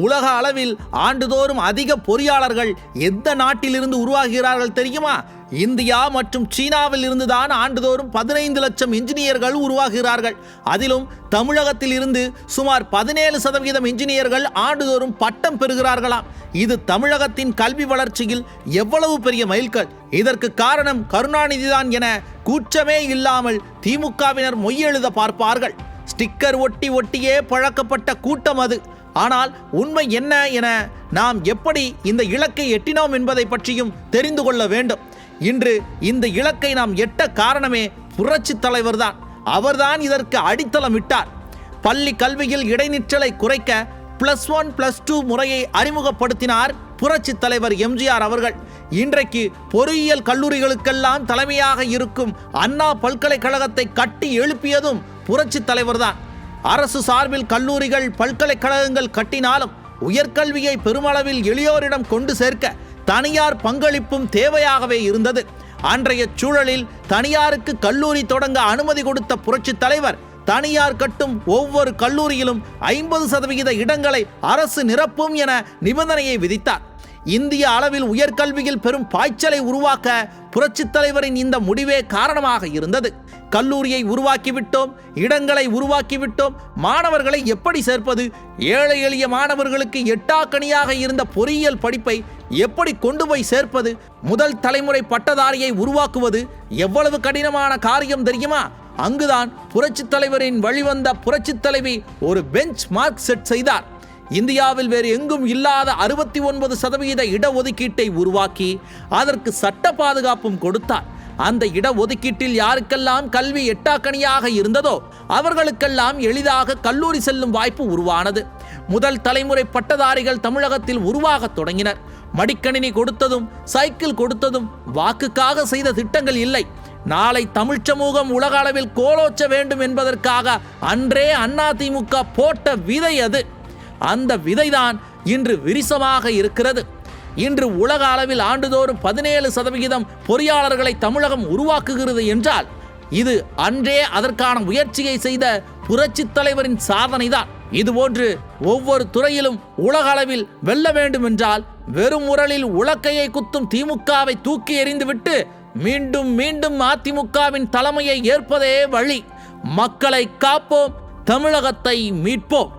உலக அளவில் ஆண்டுதோறும் அதிக பொறியாளர்கள் எந்த நாட்டிலிருந்து உருவாகிறார்கள் தெரியுமா? இந்தியா மற்றும் சீனாவில் இருந்துதான் ஆண்டுதோறும் 15 லட்சம் இன்ஜினியர்கள் உருவாகிறார்கள். அதிலும் தமிழகத்தில் இருந்து சுமார் 17% இன்ஜினியர்கள் ஆண்டுதோறும் பட்டம் பெறுகிறார்களாம். இது தமிழகத்தின் கல்வி வளர்ச்சியில் எவ்வளவு பெரிய மைல்கல்! இதற்கு காரணம் கருணாநிதிதான் என கூச்சமே இல்லாமல் திமுகவினர் மொய்யெழுத பார்ப்பார்கள். ஸ்டிக்கர் ஒட்டியே பழக்கப்பட்ட கூட்டம் அது. ஆனால் உண்மை என்ன என நாம் எப்படி இந்த இலக்கை எட்டினோம் என்பதை பற்றியும் தெரிந்து கொள்ள வேண்டும். இன்று இந்த இலக்கை நாம் எட்ட காரணமே புரட்சி தலைவர்தான். அவர்தான் இதற்கு அடித்தளமிட்டார். பள்ளி கல்வியில் இடைநிற்றலை குறைக்க +1 +2 முறையை அறிமுகப்படுத்தினார் புரட்சி தலைவர் எம்ஜிஆர் அவர்கள். இன்றைக்கு பொறியியல் கல்லூரிகளுக்கெல்லாம் தலைமையாக இருக்கும் அண்ணா பல்கலைக்கழகத்தை கட்டி எழுப்பியதும் புரட்சி தலைவர்தான். அரசு சார்பில் கல்லூரிகள் பல்கலைக்கழகங்கள் கட்டினாலும் உயர்கல்வியை பெருமளவில் எளியோரிடம் கொண்டு சேர்க்க தனியார் பங்களிப்பும் தேவையாகவே இருந்தது. அன்றைய சூழலில் தனியாருக்கு கல்லூரி தொடங்க அனுமதி கொடுத்த புரட்சி தலைவர் தனியார் கட்டும் ஒவ்வொரு கல்லூரியிலும் 50% இடங்களை அரசு நிரப்பும் என நிபந்தனையை விதித்தார். இந்திய அளவில் உயர்கல்வியில் பெரும் பாய்ச்சலை உருவாக்க புரட்சி தலைவரின் இந்த முடிவே காரணமாக இருந்தது. கல்லூரியை உருவாக்கிவிட்டோம், இடங்களை உருவாக்கிவிட்டோம், மாணவர்களை எப்படி சேர்ப்பது? ஏழை எளிய மாணவர்களுக்கு எட்டாக்கனியாக இருந்த பொறியியல் படிப்பை எப்படி கொண்டு போய் சேர்ப்பது? முதல் தலைமுறை பட்டதாரியை உருவாக்குவது எவ்வளவு கடினமான காரியம் தெரியுமா? அங்குதான் புரட்சி தலைவரின் வழிவந்த புரட்சி தலைவி ஒரு பெஞ்ச் மார்க் செட் செய்தார். இந்தியாவில் வேறு எங்கும் இல்லாத 69% இடஒதுக்கீட்டை உருவாக்கி அதற்கு சட்ட பாதுகாப்பும் கொடுத்தார். அந்த இடஒதுக்கீட்டில் யாருக்கெல்லாம் கல்வி எட்டாக்கனியாக இருந்ததோ அவர்களுக்கெல்லாம் எளிதாக கல்லூரி செல்லும் வாய்ப்பு உருவானது. முதல் தலைமுறை பட்டதாரிகள் தமிழகத்தில் உருவாக தொடங்கினர். மடிக்கணினி கொடுத்ததும் சைக்கிள் கொடுத்ததும் வாக்குக்காக செய்த திட்டங்கள் இல்லை. நாளை தமிழ் சமூகம் உலக அளவில் கோலோச்ச வேண்டும் என்பதற்காக அன்றே அதிமுக போட்ட விதை அது. அந்த விதைதான் இன்று விரிசமாக இருக்கிறது. இன்று உலக அளவில் ஆண்டுதோறும் 17% பொறியாளர்களை தமிழகம் உருவாக்குகிறது என்றால் இது அன்றே அதற்கான முயற்சியை செய்த புரட்சி தலைவரின் சாதனைதான். இதுபோன்று ஒவ்வொரு துறையிலும் உலக அளவில் வெல்ல வேண்டும் என்றால் வெறும் உரலில் உலக்கையை குத்தும் திமுகவை தூக்கி எறிந்துவிட்டு மீண்டும் மீண்டும் அதிமுகவின் தலைமையை ஏற்பதே வழி. மக்களை காப்போம், தமிழகத்தை மீட்போம்.